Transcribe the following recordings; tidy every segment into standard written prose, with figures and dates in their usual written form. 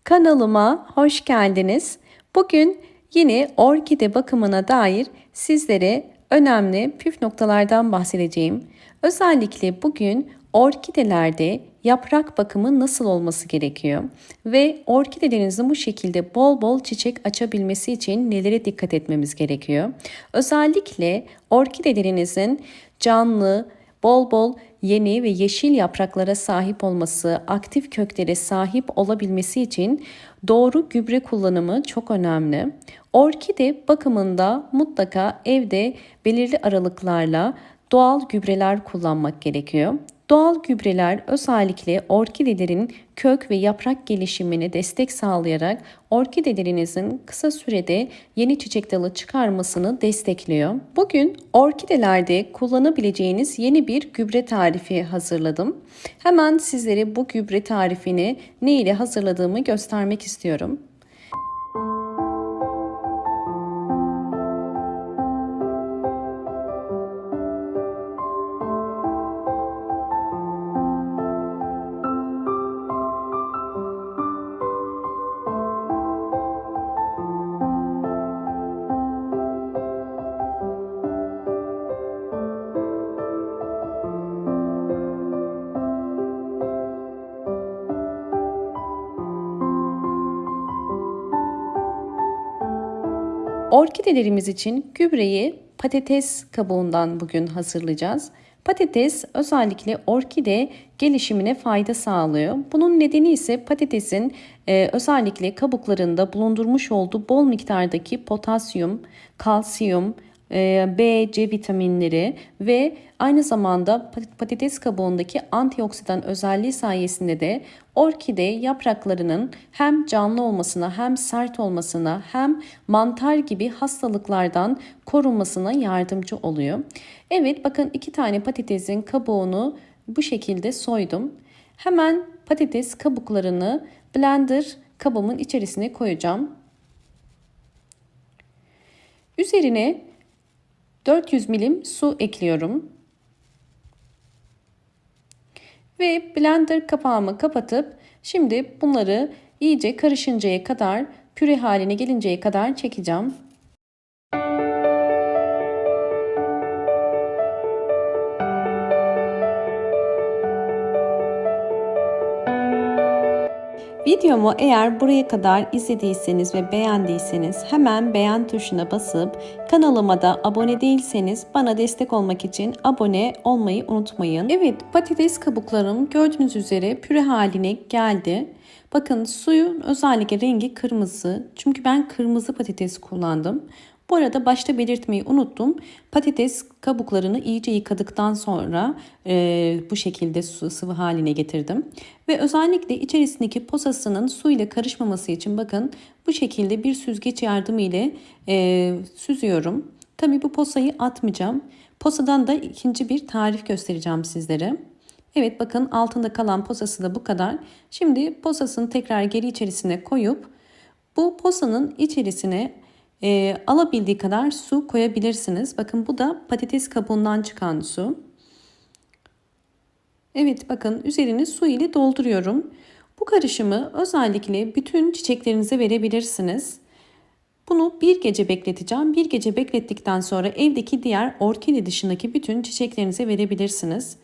Kanalıma hoş geldiniz. Bugün yine orkide bakımına dair sizlere önemli püf noktalardan bahsedeceğim. Özellikle bugün orkidelerde yaprak bakımı nasıl olması gerekiyor ve orkidelerinizin bu şekilde bol bol çiçek açabilmesi için nelere dikkat etmemiz gerekiyor. Özellikle orkidelerinizin canlı, bol bol yeni ve yeşil yapraklara sahip olması, aktif köklere sahip olabilmesi için doğru gübre kullanımı çok önemli. Orkide bakımında mutlaka evde belirli aralıklarla doğal gübreler kullanmak gerekiyor. Doğal gübreler özellikle orkidelerin kök ve yaprak gelişimine destek sağlayarak orkidelerinizin kısa sürede yeni çiçek dalı çıkarmasını destekliyor. Bugün orkidelerde kullanabileceğiniz yeni bir gübre tarifi hazırladım. Hemen sizlere bu gübre tarifini ne ile hazırladığımı göstermek istiyorum. Orkidelerimiz için gübreyi patates kabuğundan bugün hazırlayacağız. Patates özellikle orkide gelişimine fayda sağlıyor. Bunun nedeni ise patatesin özellikle kabuklarında bulundurmuş olduğu bol miktardaki potasyum, kalsiyum, B, C vitaminleri ve aynı zamanda patates kabuğundaki antioksidan özelliği sayesinde de orkide yapraklarının hem canlı olmasına hem sert olmasına hem mantar gibi hastalıklardan korunmasına yardımcı oluyor. Evet, bakın 2 tane patatesin kabuğunu bu şekilde soydum. Hemen patates kabuklarını blender kabımın içerisine koyacağım. Üzerine 400 milim su ekliyorum. Ve blender kapağımı kapatıp şimdi bunları iyice karışıncaya kadar, püre haline gelinceye kadar çekeceğim. Videomu eğer buraya kadar izlediyseniz ve beğendiyseniz hemen beğen tuşuna basıp kanalıma da abone değilseniz bana destek olmak için abone olmayı unutmayın. Evet, patates kabuklarım gördüğünüz üzere püre haline geldi. Bakın suyun özellikle rengi kırmızı. Çünkü ben kırmızı patates kullandım. Bu arada başta belirtmeyi unuttum. Patates kabuklarını iyice yıkadıktan sonra bu şekilde sıvı haline getirdim. Ve özellikle içerisindeki posasının su ile karışmaması için bakın bu şekilde bir süzgeç yardımı ile süzüyorum. Tabii bu posayı atmayacağım. Posadan da ikinci bir tarif göstereceğim sizlere. Evet, bakın altında kalan posası da bu kadar. Şimdi posasını tekrar geri içerisine koyup bu posanın içerisine alabildiği kadar su koyabilirsiniz. Bakın bu da patates kabuğundan çıkan su. Evet, bakın üzerini su ile dolduruyorum. Bu karışımı özellikle bütün çiçeklerinize verebilirsiniz. Bunu bir gece bekleteceğim. Bir gece beklettikten sonra evdeki diğer orkide dışındaki bütün çiçeklerinize verebilirsiniz.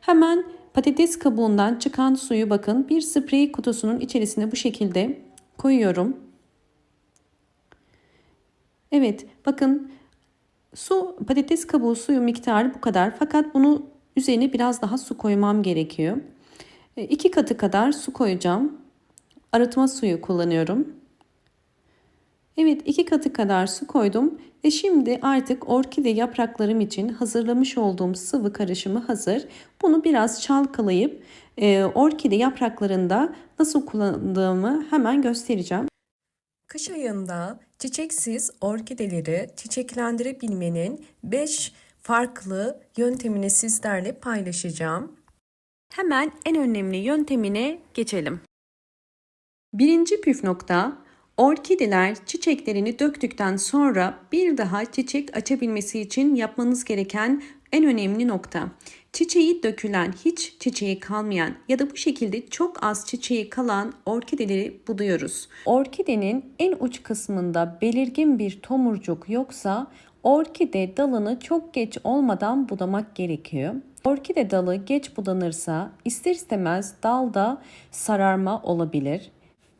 Hemen patates kabuğundan çıkan suyu bakın bir sprey kutusunun içerisine bu şekilde koyuyorum. Evet, bakın patates kabuğu suyu miktarı bu kadar. Fakat bunu üzerine biraz daha su koymam gerekiyor. 2 katı kadar su koyacağım. Arıtma suyu kullanıyorum. Evet, 2 katı kadar su koydum ve şimdi artık orkide yapraklarım için hazırlamış olduğum sıvı karışımı hazır. Bunu biraz çalkalayıp orkide yapraklarında nasıl kullandığımı hemen göstereceğim. Kış ayında çiçeksiz orkideleri çiçeklendirebilmenin 5 farklı yöntemini sizlerle paylaşacağım. Hemen en önemli yöntemine geçelim. Birinci püf nokta, orkideler çiçeklerini döktükten sonra bir daha çiçek açabilmesi için yapmanız gereken en önemli nokta. Çiçeği dökülen, hiç çiçeği kalmayan ya da bu şekilde çok az çiçeği kalan orkideleri buluyoruz. Orkidenin en uç kısmında belirgin bir tomurcuk yoksa orkide dalını çok geç olmadan budamak gerekiyor. Orkide dalı geç budanırsa ister istemez dalda sararma olabilir.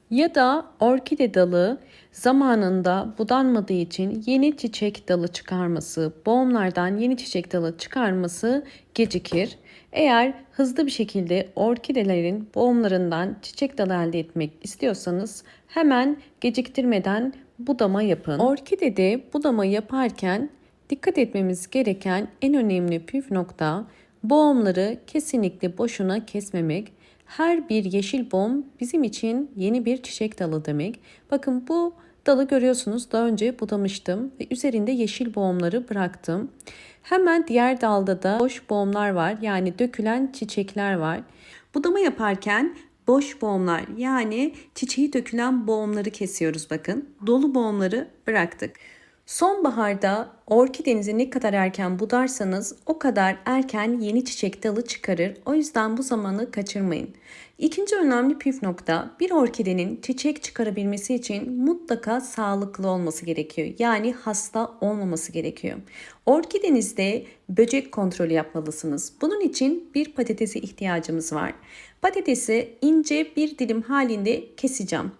Ya da orkide dalı zamanında budanmadığı için yeni çiçek dalı çıkarması, boğumlardan yeni çiçek dalı çıkarması gecikir. Eğer hızlı bir şekilde orkidelerin boğumlarından çiçek dalı elde etmek istiyorsanız hemen geciktirmeden budama yapın. Orkidede budama yaparken dikkat etmemiz gereken en önemli püf nokta boğumları kesinlikle boşuna kesmemek. Her bir yeşil boğum bizim için yeni bir çiçek dalı demek. Bakın bu dalı görüyorsunuz, daha önce budamıştım ve üzerinde yeşil boğumları bıraktım. Hemen diğer dalda da boş boğumlar var, yani dökülen çiçekler var. Budama yaparken boş boğumlar, yani çiçeği dökülen boğumları kesiyoruz bakın. Dolu boğumları bıraktık. Sonbaharda orkidenizi ne kadar erken budarsanız o kadar erken yeni çiçek dalı çıkarır. O yüzden bu zamanı kaçırmayın. İkinci önemli püf nokta, bir orkidenin çiçek çıkarabilmesi için mutlaka sağlıklı olması gerekiyor. Yani hasta olmaması gerekiyor. Orkidenizde böcek kontrolü yapmalısınız. Bunun için bir patatese ihtiyacımız var. Patatesi ince bir dilim halinde keseceğim.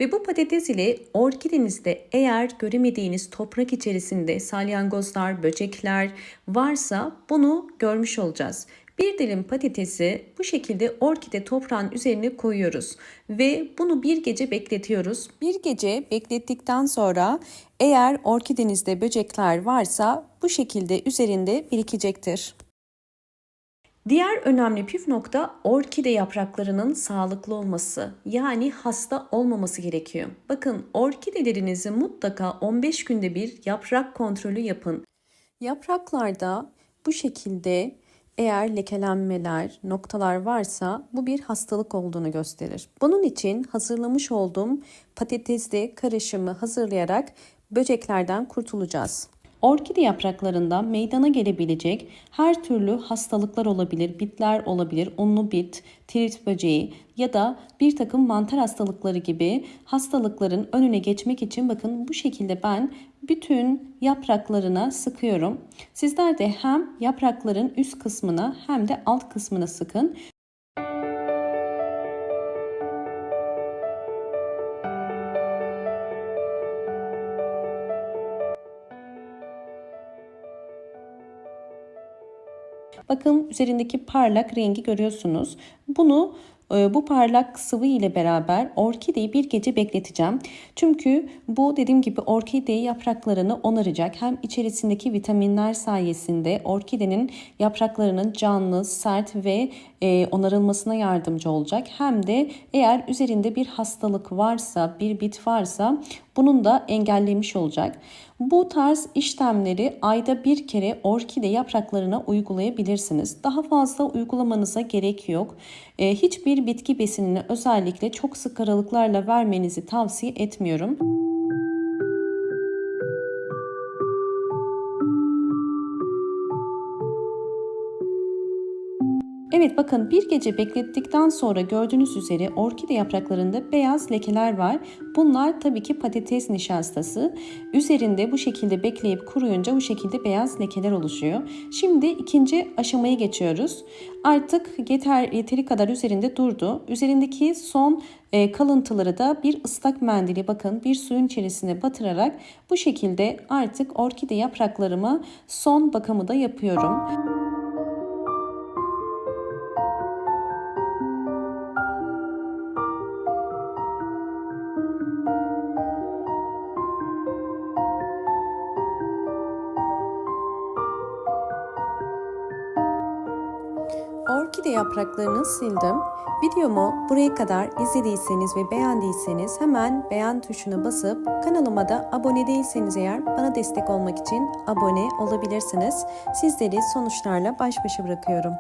Ve bu patates ile orkidenizde eğer göremediğiniz toprak içerisinde salyangozlar, böcekler varsa bunu görmüş olacağız. Bir dilim patatesi bu şekilde orkide toprağın üzerine koyuyoruz ve bunu bir gece bekletiyoruz. Bir gece beklettikten sonra eğer orkidenizde böcekler varsa bu şekilde üzerinde birikecektir. Diğer önemli püf nokta orkide yapraklarının sağlıklı olması, yani hasta olmaması gerekiyor. Bakın, orkidelerinizi mutlaka 15 günde bir yaprak kontrolü yapın. Yapraklarda bu şekilde eğer lekelenmeler, noktalar varsa bu bir hastalık olduğunu gösterir. Bunun için hazırlamış olduğum patatesli karışımı hazırlayarak böceklerden kurtulacağız. Orkide yapraklarında meydana gelebilecek her türlü hastalıklar olabilir, bitler olabilir, unlu bit, tirit böceği ya da bir takım mantar hastalıkları gibi hastalıkların önüne geçmek için bakın bu şekilde ben bütün yapraklarına sıkıyorum. Sizler de hem yaprakların üst kısmına hem de alt kısmına sıkın. Bakın üzerindeki parlak rengi görüyorsunuz. Bu parlak sıvı ile beraber orkideyi bir gece bekleteceğim. Çünkü bu dediğim gibi orkide yapraklarını onaracak. Hem içerisindeki vitaminler sayesinde orkidenin yapraklarının canlı, sert ve onarılmasına yardımcı olacak. Hem de eğer üzerinde bir hastalık varsa, bir bit varsa bunun da engellemiş olacak. Bu tarz işlemleri ayda bir kere orkide yapraklarına uygulayabilirsiniz. Daha fazla uygulamanıza gerek yok. Hiçbir bitki besinini özellikle çok sık aralıklarla vermenizi tavsiye etmiyorum. Evet, bakın bir gece beklettikten sonra gördüğünüz üzere orkide yapraklarında beyaz lekeler var. Bunlar tabii ki patates nişastası. Üzerinde bu şekilde bekleyip kuruyunca bu şekilde beyaz lekeler oluşuyor. Şimdi ikinci aşamaya geçiyoruz. Artık yeteri kadar üzerinde durdu. Üzerindeki son kalıntıları da bir ıslak mendili, bakın bir suyun içerisine batırarak bu şekilde artık orkide yapraklarıma son bakımı da yapıyorum. Orkide yapraklarını sildim. Videomu buraya kadar izlediyseniz ve beğendiyseniz hemen beğen tuşuna basıp kanalıma da abone değilseniz eğer bana destek olmak için abone olabilirsiniz. Sizleri sonuçlarla baş başa bırakıyorum.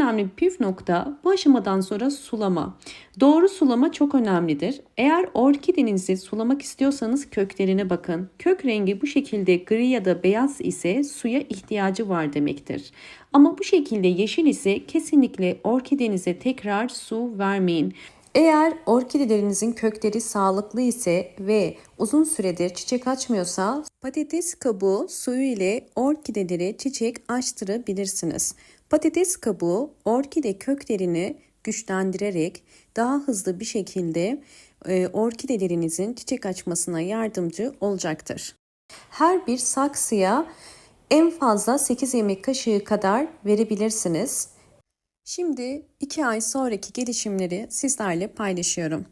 önemli bir püf nokta bu aşamadan sonra sulama. Doğru sulama çok önemlidir. Eğer orkidenizi sulamak istiyorsanız köklerine bakın. Kök rengi bu şekilde gri ya da beyaz ise suya ihtiyacı var demektir. Ama bu şekilde yeşil ise kesinlikle orkidenize tekrar su vermeyin. Eğer orkidelerinizin kökleri sağlıklı ise ve uzun süredir çiçek açmıyorsa patates kabuğu suyu ile orkidelere çiçek açtırabilirsiniz. Patates kabuğu orkide köklerini güçlendirerek daha hızlı bir şekilde orkidelerinizin çiçek açmasına yardımcı olacaktır. Her bir saksıya en fazla 8 yemek kaşığı kadar verebilirsiniz. Şimdi 2 ay sonraki gelişimleri sizlerle paylaşıyorum.